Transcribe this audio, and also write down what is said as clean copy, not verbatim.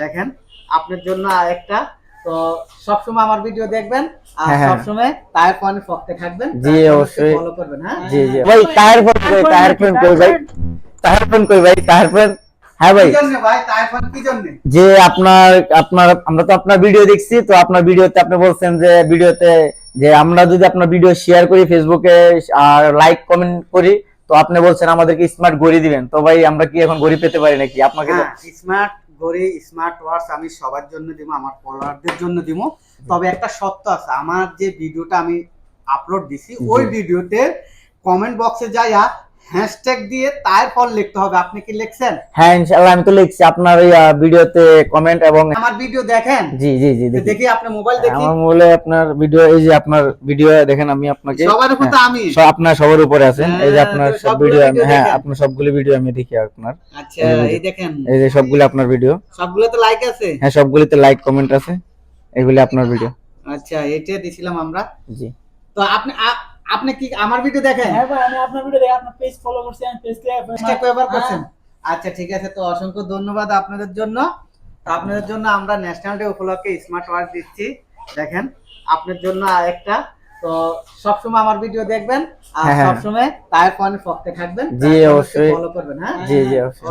দেখেন আপনার জন্য আরেকটা। তো সবসময় আমার ভিডিও দেখবেন আর সবসময় তায়ের পয়েন্টের পক্ষে থাকবেন। জি অবশ্যই ফলো করবেন। হ্যাঁ জি জি ভাই, তায়ের পয়েন্ট কই ভাই, তায়ের পয়েন্ট কই ভাই, তায়ের পয়েন্ট। হ্যাঁ ভাই, কি জন্য ভাই তায়ের পয়েন্ট কি জন্য? যে আপনার আপনার আমরা তো আপনার ভিডিও দেখছি, তো আপনার ভিডিওতে আপনি বলছেন যে ভিডিওতে যে আমরা যদি আপনার ভিডিও শেয়ার করি ফেসবুকে আর লাইক কমেন্ট করি, তো আপনি বলছেন আমাদেরকে স্মার্ট ঘড়ি দিবেন। তো ভাই আমরা কি এখন ঘড়ি পেতে পারি নাকি? আপনাকে তো স্মার্ট ঘড়ি স্মার্ট ওয়াচ আমি সবার জন্য দিব, আমার ফলোয়ারদের জন্য দিব। তবে একটা সত্য আছে, আমার যে ভিডিওটা আমি আপলোড দিছি ওই ভিডিওতে কমেন্ট বক্সে যাইয়া হ্যাশট্যাগ দিয়ে তায়ের ফল লিখতে হবে। আপনি কি লিখছেন? হ্যাঁ ইনশাআল্লাহ আমি তো লিখছি আপনার এই ভিডিওতে কমেন্ট এবং আমার ভিডিও দেখেন। জি জি জি দেখি আপনার মোবাইল দেখি। আমার মোবাইলে আপনার ভিডিও, এই যে আপনার ভিডিও দেখেন, আমি আপনাকে সবার উপরে তো আমি আপনার সবার উপরে আছেন। এই যে আপনার সব ভিডিও, হ্যাঁ আপনার সবগুলো ভিডিও আমি দেখি আপনার। আচ্ছা এই দেখেন, এই যে সবগুলো আপনার ভিডিও, সবগুলোতে লাইক আছে। হ্যাঁ সবগুলোতে লাইক কমেন্ট আছে, এগুলি আপনার ভিডিও। আচ্ছা এটা দিছিলাম আমরা। জি তো আপনি আপনি কি আমার ভিডিও দেখেন? হ্যাঁ ভাই আমি আপনার ভিডিও দেখি, আপনার পেজ ফলো করছি, আমি পেজটা ব্যবহার করছেন। আচ্ছা ঠিক আছে, তো অসংখ্য ধন্যবাদ আপনাদের জন্য। তো আপনাদের জন্য আমরা ন্যাশনাল ডে উপলক্ষে স্মার্ট ওয়াচ দিচ্ছি। দেখেন আপনার জন্য আরেকটা। তো সবসময় আমার ভিডিও দেখবেন আর সবসময় তায়ের পয়েন্টের পক্ষে থাকবেন। জি অবশ্যই ফলো করবেন। হ্যাঁ জি জি অবশ্যই।